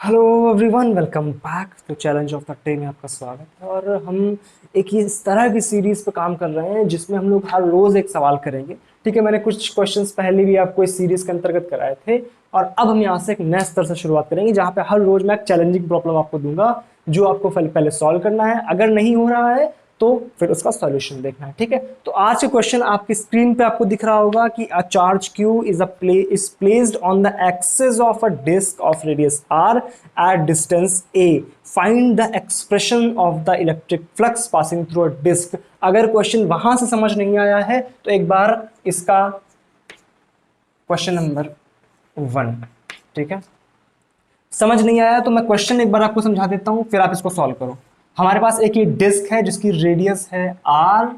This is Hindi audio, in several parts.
Hello everyone, welcome back to challenge of the day में आपका स्वागत है। और हम एक इस तरह की सीरीज पे काम कर रहे हैं जिसमें हम लोग हर रोज एक सवाल करेंगे। ठीक है, मैंने कुछ क्वेश्चंस पहले भी आपको इस सीरीज के अंतर्गत कराए थे और अब हम यहाँ से एक नए स्तर से शुरुआत करेंगे जहाँ पे हर रोज मैं एक चैलेंजिंग प्रॉब्लम आपको दूंगा जो आपको पहले सॉल्व करना है। अगर नहीं हो रहा है तो फिर उसका सॉल्यूशन देखना है। ठीक है, तो आज के क्वेश्चन आपकी स्क्रीन पे आपको दिख रहा होगा कि a charge q is placed on the axis of a disc of radius R at distance a, find the expression of the electric flux passing through a disc. अगर क्वेश्चन वहां से समझ नहीं आया है तो एक बार इसका क्वेश्चन नंबर 1, ठीक है, समझ नहीं आया तो मैं क्वेश्चन एक बार आपको समझा देता हूं, फिर आप इसको सॉल्व करो। हमारे पास एक ये डिस्क है जिसकी रेडियस है आर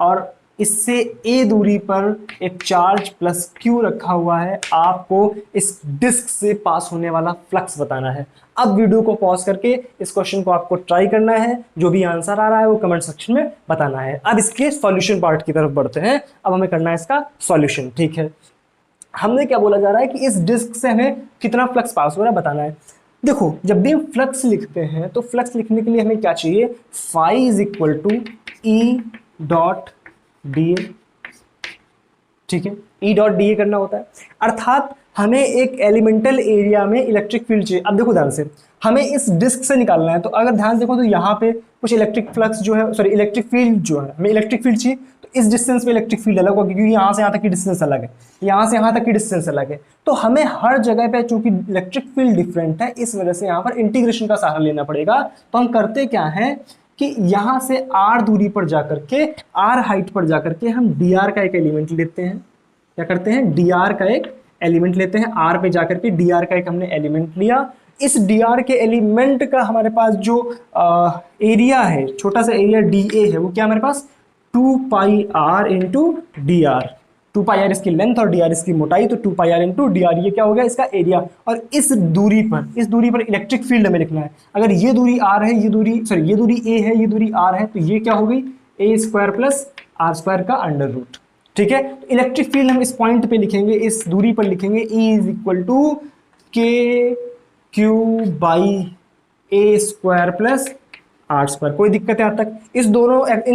और इससे ए दूरी पर एक चार्ज प्लस क्यू रखा हुआ है। आपको इस डिस्क से पास होने वाला फ्लक्स बताना है। अब वीडियो को पॉज करके इस क्वेश्चन को आपको ट्राई करना है। जो भी आंसर आ रहा है वो कमेंट सेक्शन में बताना है। अब इसके सॉल्यूशन पार्ट की तरफ बढ़ते हैं। अब हमें करना है इसका सॉल्यूशन। ठीक है, हमने क्या बोला जा रहा है कि इस डिस्क से हमें कितना फ्लक्स पास हो रहा है बताना है। देखो, जब भी हम फ्लक्स लिखते हैं तो फ्लक्स लिखने के लिए हमें क्या चाहिए, phi is equal to E dot d A. ठीक है, ई डॉट डी ए करना होता है, अर्थात हमें एक एलिमेंटल एरिया में इलेक्ट्रिक फील्ड चाहिए। अब देखो ध्यान से, हमें इस डिस्क से निकालना है। तो अगर ध्यान देखो तो यहाँ पे कुछ इलेक्ट्रिक फ्लक्स जो है, सॉरी इलेक्ट्रिक फील्ड जो है, हमें इलेक्ट्रिक फील्ड चाहिए। तो इस डिस्टेंस में इलेक्ट्रिक फील्ड अलग होगी क्योंकि यहाँ से यहाँ तक की डिस्टेंस अलग है, यहाँ से यहाँ तक की डिस्टेंस अलग है। तो हमें हर जगह पे चूंकि इलेक्ट्रिक फील्ड डिफरेंट है, इस वजह से यहाँ पर इंटीग्रेशन का सहारा लेना पड़ेगा। तो हम करते क्या है कि यहाँ से आर दूरी पर जाकर के, आर हाइट पर जाकर के हम डी आर का एक एलिमेंट लेते हैं। क्या करते हैं, डी आर का एक एलिमेंट लेते हैं। आर पे जाकर के डी आर का एक हमने एलिमेंट लिया। इस डी आर के एलिमेंट का हमारे पास जो एरिया है, छोटा सा एरिया डी ए है, वो क्या हमारे पास 2 pi r into d r. 2 pi r इसकी लेंथ और डी आर इसकी मोटाई, तो 2 pi r into d r ये क्या हो गया, इसका एरिया। और इस दूरी पर इलेक्ट्रिक फील्ड हमें लिखना है। अगर ये दूरी आर है, ये दूरी सॉरी ये दूरी ए है, ये दूरी आर है, तो ये क्या हो गई, ए स्क्वायर प्लस आर स्क्वायर का अंडर रूट। ठीक है, तो इलेक्ट्रिक फील्ड हम इस पॉइंट पे लिखेंगे, इस दूरी पर लिखेंगे, E is equal to k q by a square plus r square. कोई दिक्कत है यहाँ तक? इन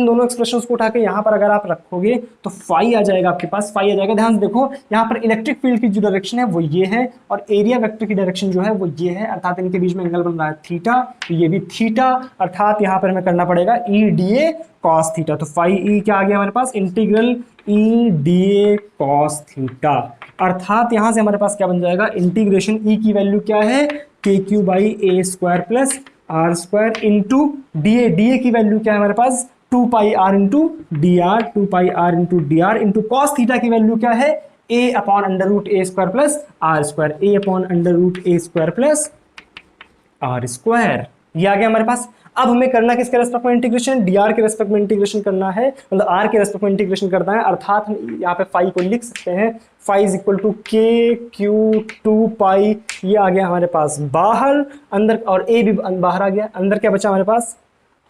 दोनों एक्सप्रेशंस को उठा के यहाँ पर अगर आप रखोगे तो फाई आ जाएगा, आपके पास फाई आ जाएगा। ध्यान से देखो, यहाँ पर इलेक्ट्रिक फील्ड की जो डायरेक्शन है वो ये है और एरिया वेक्टर की डायरेक्शन जो है वो ये है, अर्थात इनके बीच में एंगल बन रहा है थीटा, तो ये भी थीटा, अर्थात यहाँ पर हमें करना पड़ेगा E d A cos theta. तो फाई ई क्या आ गया हमारे पास, integral E d A cos theta. अर्थात यहाँ से हमारे पास क्या बन जाएगा, इंटीग्रेशन ई की वैल्यू क्या है, k q by a square plus r square into d a की वैल्यू क्या है हमारे पास, 2 pi r into d r, 2 pi r into d r into cos theta की वैल्यू क्या है, a upon under root a square plus r square, a upon under root a square plus r square. ये आ गया हमारे पास। अब हमें करना किसके रेस्पेक्ट में इंटीग्रेशन, डी आर के रेस्पेक्ट में इंटीग्रेशन करना है, मतलब आर के रेस्पेक्ट में इंटीग्रेशन करना है। अर्थात हम यहाँ पे फाई को लिख सकते हैं, phi is equal to k q 2 पाई, ये आ गया हमारे पास बाहर, अंदर और ए भी बाहर आ गया, अंदर क्या बचा हमारे पास,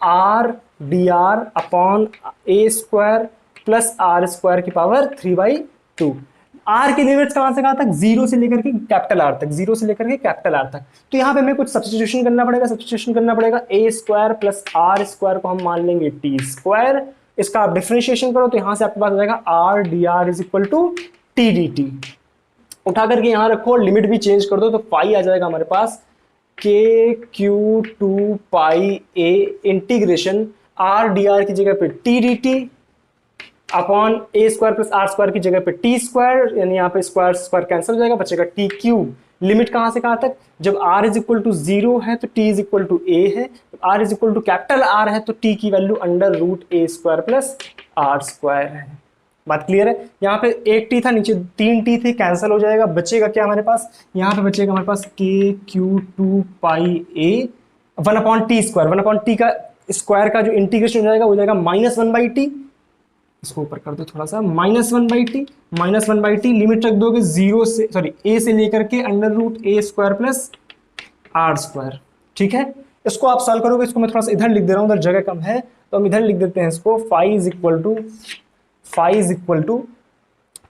r d r upon a square plus r square की पावर 3/2। आर की लिमिट्स कहां से कहां तक, जीरो से लेकर के कैपिटल आर तक, जीरो से लेकर के कैपिटल आर तक। तो यहाँ पे हमें कुछ सब्स्टिट्यूशन करना पड़ेगा, ए स्क्वायर प्लस आर स्क्वायर को हम मान लेंगे टी स्क्वायर। इसका आप डिफरेंशिएशन करो तो यहां से आपके पास आ जाएगा r d r is equal to t d t. उठा करके यहां रखो, लिमिट भी चेंज कर दो तो फाई आ जाएगा हमारे पास k q 2 pi a integration r d r की जगह पे t d t upon a square plus r square की जगह पे टी स्क्वायर, यानी यहाँ पे स्क्वायर स्क्वायर कैंसिल हो जाएगा, बचेगा टी क्यूब। लिमिट कहां से कहां तक, जब r इज इक्वल टू 0 है तो t is equal to a है, r is equal to capital R है तो t की value under root a square plus r square है। बात क्लियर है? यहाँ पे एक t था, नीचे 3 t थे, कैंसिल हो जाएगा, बचेगा क्या हमारे पास, यहाँ पे बचेगा हमारे पास के क्यू 2 पाई ए 1 upon T square, 1 upon T का स्क्वायर का जो इंटीग्रेशन हो जाएगा वो जाएगा -1/t। इसको ऊपर कर दो थोड़ा सा, -1/t लिमिट रख दोगे जीरो से, सॉरी ए से लेकर k under root a square plus r square. ठीक है, इसको आप सॉल्व करोगे, इसको मैं थोड़ा सा इधर लिख दे रहा हूं, उधर जगह कम है तो हम इधर लिख देते हैं इसको, फाई इज इक्वल टू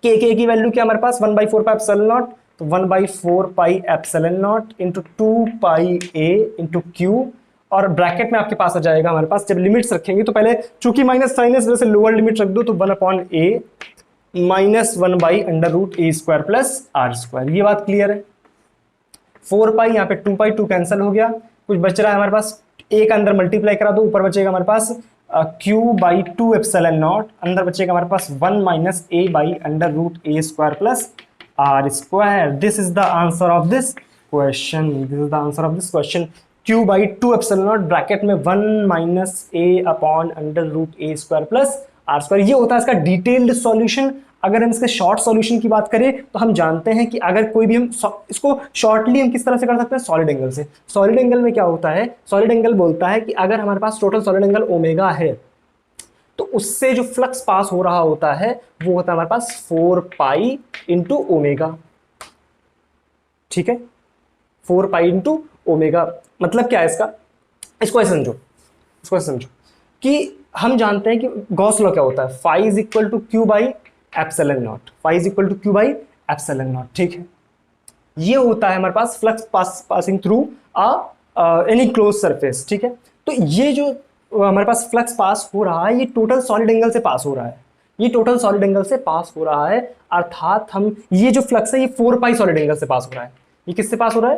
के की वैल्यू क्या हमारे पास 1/4 पाई एप्सिलॉन नॉट, तो 1/4πε0 इंटू 2πa इंटू क्यू, और ब्रैकेट में आपके पास आ जाएगा हमारे पास, जब लिमिट्स रखेंगे तो पहले चूंकि माइनस साइन है इस वजह से लोअर लिमिट रख दो, तो 1/a minus 1/√a² plus r²। ये बात क्लियर है। 4π यहाँ पे 2π 2 कैंसिल हो गया, कुछ बच रहा है हमारे पास, a का अंदर मल्टीप्लाई करा दो, ऊपर बचेगा हमारे पास q/2ε0, अंदर बचेगा हमारे पास 1 minus a/√a² plus r²। This is the answer of this question, this is the answer of this question. q/2ε0 bracket में 1 माइनस a/√a² प्लस r²। ये होता है इसका डिटेल्ड सॉल्यूशन। अगर हम इसके शॉर्ट सॉल्यूशन की बात करें तो हम जानते हैं कि अगर कोई भी हम इसको शॉर्टली हम किस तरह से कर सकते हैं, सॉलिड एंगल से। सॉलिड एंगल में क्या होता है, सॉलिड एंगल बोलता है कि अगर हमारे पास टोटल सॉलिड एंगल ओमेगा है तो उससे जो फ्लक्स पास हो रहा होता है वो होता है हमारे पास 4π इंटू ओमेगा। ठीक है, 4π इंटू ओमेगा। मतलब क्या है इसका, इसको ऐसे समझो, इसको ऐसे समझो कि हम जानते हैं कि गॉस लॉ क्या होता है, phi is equal to q/ε0, phi is equal to q/ε0। ठीक है, ये होता है हमारे पास flux passing through any close surface. ठीक है, तो ये जो हमारे पास फ्लक्स पास हो रहा है ये टोटल सॉलिड एंगल से पास हो रहा है, ये टोटल सॉलिड एंगल से पास हो रहा है, अर्थात हम ये जो फ्लक्स है ये 4π सॉलिड एंगल से पास हो रहा है। ये किससे पास हो रहा है,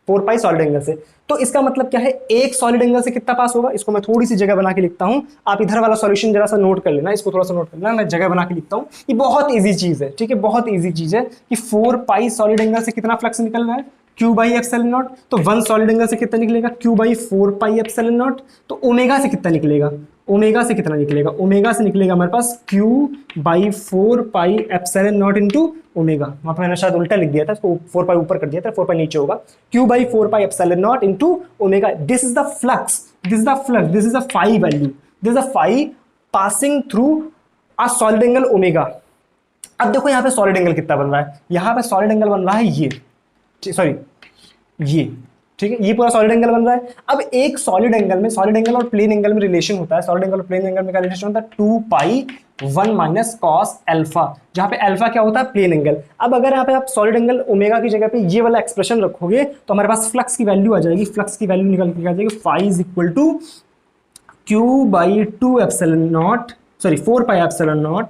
4π सॉलिड एंगल से। तो इसका मतलब क्या है, एक सॉलिड एंगल से कितना पास होगा, इसको मैं थोड़ी सी जगह बना के लिखता हूं, आप इधर वाला सॉल्यूशन जरा सा नोट कर लेना, इसको थोड़ा सा नोट कर लेना, मैं जगह बना के लिखता हूं। ये बहुत इजी चीज है, ठीक है, बहुत इजी चीज है कि 4π सॉलिड एंगल से कितना फ्लक्स निकल रहा है, q/ε0। तो 1 सॉलिड एंगल से कितना निकलेगा, q/4πε0। तो ओमेगा से कितना निकलेगा, ओमेगा से कितना निकलेगा, ओमेगा से निकलेगा हमारे पास q/4πε0 इंटू ओमेगा। वहां पर मैंने शायद उल्टा लिख दिया था, इसको 4π ऊपर कर दिया था, 4π नीचे होगा, q/4πε0 into omega. This is the flux, this is the flux, this is the phi value, this is the phi passing through a solid angle omega. अब देखो यहाँ पे सॉलिड एंगल कितना बन रहा है, यहाँ पे सॉलिड एंगल बन रहा है ये, सॉरी ये, ठीक है, ये पूरा सॉलिड एंगल बन रहा है। अब एक सॉलिड एंगल में, सॉलिड एंगल और प्लेन एंगल में रिलेशन होता है, सॉलिड एंगल और प्लेन एंगल में क्या रिलेशन होता है, 2π 1 माइनस कॉस अल्फा, जहां पे अल्फा क्या होता है, प्लेन एंगल। अब अगर यहाँ पे आप सॉलिड एंगल ओमेगा की जगह पे ये वाला एक्सप्रेशन रखोगे तो हमारे पास फ्लक्स की वैल्यू आ जाएगी, फ्लक्स की वैल्यू निकल के आ जाएगी, phi is equal to q/2ε0, sorry 4πε0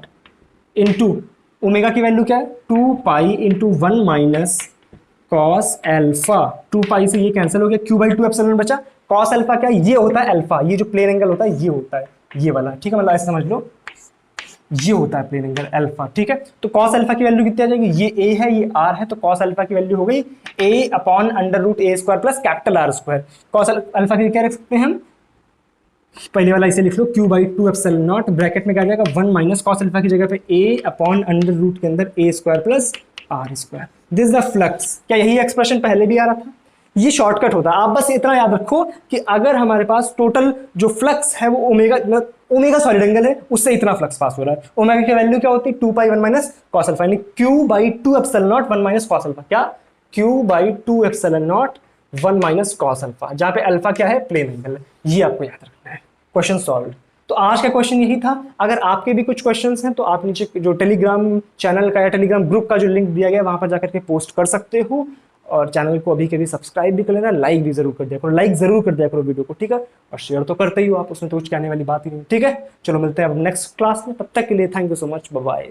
into omega की वैल्यू क्या है, 2π इंटू 1 माइनस कॉस अल्फा। 2π से ये कैंसिल हो गया, q/2ε0 बचा, कॉस अल्फा क्या है, ये होता है अल्फा, ये जो प्लेन एंगल होता है ये होता है ये वाला, ठीक है, मतलब ऐसे समझ लो, ये होता है प्लेन एंगल अल्फा। ठीक है, तो कॉस अल्फा की वैल्यू कितनी आ जाएगी, ये a है ये r है, तो कॉस अल्फा की वैल्यू हो गई a/√a² plus capital R²। Cos alpha की क्या रख सकते हैं हम, पहले वाला इसे लिख लो, q/2ε0 ब्रैकेट में क्या आ जाएगा, 1 माइनस कॉस अल्फा की जगह पे a/√, के अंदर a² plus r²। This the flux. क्या यही एक्सप्रेशन पहले भी आ रहा था, ये शॉर्टकट होता है। आप बस इतना याद रखो कि अगर हमारे पास टोटल जो फ्लक्स है वो ओमेगा सॉलिड एंगल है, उससे इतना फ्लक्स पास हो रहा है। ओमेगा की वैल्यू क्या होती है, 2π 1 माइनस कॉस अल्फा, यानी q/2ε0 1 माइनस कॉस अल्फा, क्या q/2ε0 1 माइनस कॉस अल्फा, जहां पे अल्फा क्या है, प्लेन एंगल है। ये आपको याद रखना है। Question solve. तो आज का क्वेश्चन यही था। अगर आपके भी कुछ क्वेश्चंस हैं तो आप नीचे जो टेलीग्राम चैनल का या टेलीग्राम ग्रुप का जो लिंक दिया गया है वहां पर जाकर के पोस्ट कर सकते हो, और चैनल को अभी के भी सब्सक्राइब भी कर लेना, लाइक भी जरूर कर दिया करो, लाइक जरूर कर दिया करो वीडियो को, ठीक है, और शेयर तो करते ही हो आप, उसमें तो कुछ कहने वाली बात ही नहीं, ठीक है। चलो मिलते हैं अब नेक्स्ट क्लास में, तब तक के लिए thank you so much, bye bye.